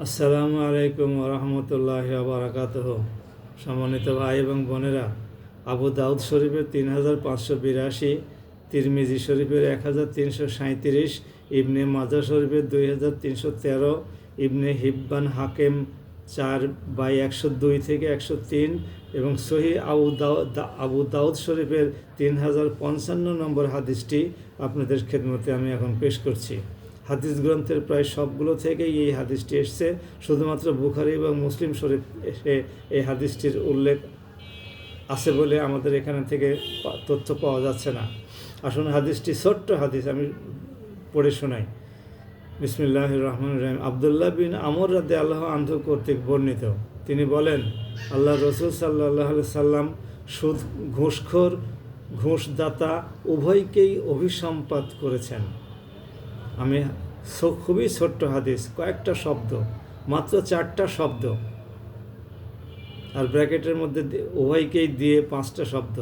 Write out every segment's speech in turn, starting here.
আসসালামু আলাইকুম রহমতুল্লাহ বারাকাতুহ। সম্মানিত ভাই এবং বোনেরা, আবু দাউদ শরীফের 3582, তিরমিজি শরীফের 1337, ইবনে মাজা শরীফের 2313, ইবনে হিব্বান হাকেম 4/102 থেকে 103 এবং সহি আবু দাউদ শরীফের 3055 নম্বর হাদিসটি আপনাদের খেদমতে আমি এখন পেশ করছি। হাদিস গ্রন্থের প্রায় সবগুলো থেকেই এই হাদিসটি এসছে, শুধুমাত্র বুখারী এবং মুসলিম শরীফ এই হাদিসটির উল্লেখ আছে বলে আমাদের এখানে থেকে তথ্য পাওয়া যাচ্ছে না। আসলে হাদিসটি ছোট্ট হাদিস, আমি পড়ে শোনাই। বিসমিল্লাহির রহমানির রহিম। আবদুল্লাহ বিন আমর রাদিয়াল্লাহু আনহু কর্তৃক বর্ণিত, তিনি বলেন, আল্লাহ রসুল সাল্লাল্লাহু আলাইহি সাল্লাম ঘুষখোর ঘুষদাতা উভয়কেই অভিসম্পাত করেছেন। আমি খুবই ছোট্ট হাদিস, কয়েকটা শব্দ, মাত্র 4টা শব্দ, আর ব্র্যাকেটের মধ্যে উভয়কেই দিয়ে 5টা শব্দ।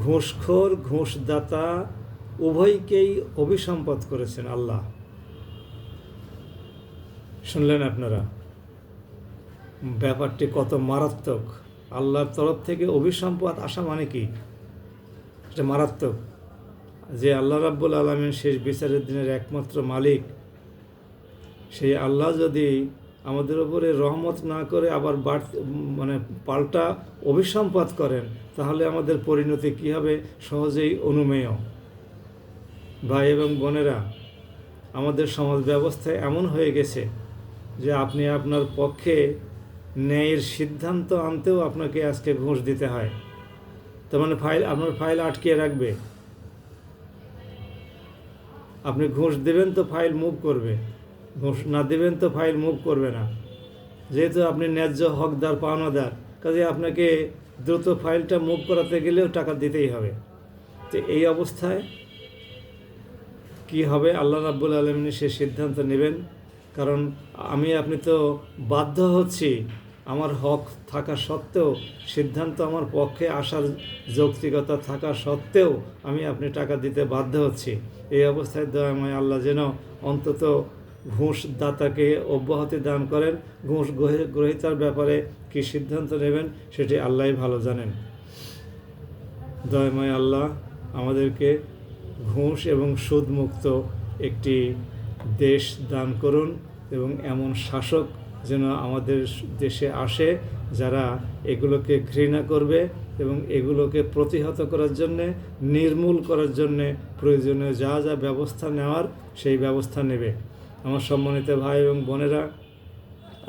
ঘুষখোর ঘুষদাতা উভয়কেই অভিসম্পাত করেছেন আল্লাহ। শুনলেন আপনারা ব্যাপারটি কত মারাত্মক। আল্লাহর তরফ থেকে অভিসম্পাত আসা মানে কি? এটা মারাত্মক। যে আল্লাহ রাব্বুল আলামিন শেষ বিচারের দিনের একমাত্র মালিক, সেই আল্লাহ যদি আমাদের উপরে রহমত না করে আবার পাল্টা অভিসম্পাত করেন, তাহলে আমাদের পরিণতি কী হবে সহজেই অনুমেয়। ভাই এবং বোনেরা, আমাদের সমাজ ব্যবস্থায় এমন হয়ে গেছে যে আপনি আপনার পক্ষে ন্যায়ের সিদ্ধান্ত আনতেও আপনাকে আজকে ঘুষ দিতে হয়। তার মানে আপনার ফাইল আটকিয়ে রাখবে। আপনি ঘুষ দেবেন তো ফাইল মুভ করবে, ঘুষ না দেবেন তো ফাইল মুভ করবে না। যেহেতু আপনি ন্যায্য হকদার পাওনাদার, কাজে আপনাকে দ্রুত ফাইলটা মুভ করাতে গেলেও টাকা দিতেই হবে। তো এই অবস্থায় কি হবে? আল্লাহ রাব্বুল আলামিন সে সিদ্ধান্ত নেবেন। কারণ আপনি তো বাধ্য হচ্ছি, আমার হক থাকা সত্ত্বেও, সিদ্ধান্ত আমার পক্ষে আসার যৌক্তিকতা থাকা সত্ত্বেও আপনি টাকা দিতে বাধ্য হচ্ছি। এই অবস্থায় দয়াময় আল্লাহ যেন অন্তত ঘুষ দাতাকে অব্যাহতি দান করেন। ঘুষ গ্রহীতার ব্যাপারে কি সিদ্ধান্ত নেবেন সেটি আল্লাহই ভালো জানেন। দয়াময় আল্লাহ আমাদেরকে ঘুষ এবং সুদমুক্ত একটি দেশ দান করুন এবং এমন শাসক যেন আমাদের দেশে আসে যারা এগুলোকে ঘৃণা করবে এবং এগুলোকে প্রতিহত করার জন্যে, নির্মূল করার জন্যে প্রয়োজনীয় যা যা ব্যবস্থা নেওয়ার সেই ব্যবস্থা নেবে। আমার সম্মানিত ভাই এবং বোনেরা,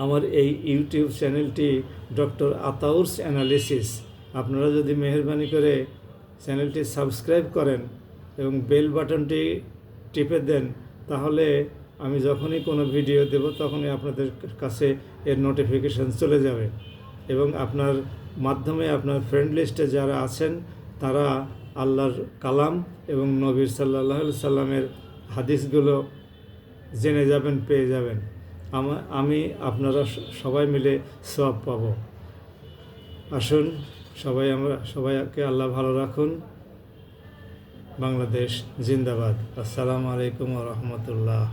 আমার এই ইউটিউব চ্যানেলটি ডক্টর আতাউরস অ্যানালিসিস। আপনারা যদি মেহেরবানি করে চ্যানেলটি সাবস্ক্রাইব করেন এবং বেল বাটনটি টিপে দেন, তাহলে আমি যখনই কোনো ভিডিও দেব তখনই আপনাদের কাছে এর নোটিফিকেশান চলে যাবে এবং আপনার মাধ্যমে আপনার ফ্রেন্ড লিস্টে যারা আছেন তারা আল্লাহর কালাম এবং নবীর সাল্লাল্লাহু আলাইহি সাল্লামের হাদিসগুলো জেনে যাবেন, পেয়ে যাবেন। আপনারা সবাই মিলে সওয়াব পাব। আসুন সবাইকে আল্লাহ ভালো রাখুন। বাংলাদেশ জিন্দাবাদ। আসসালামু আলাইকুম ওয়া রাহমাতুল্লাহ।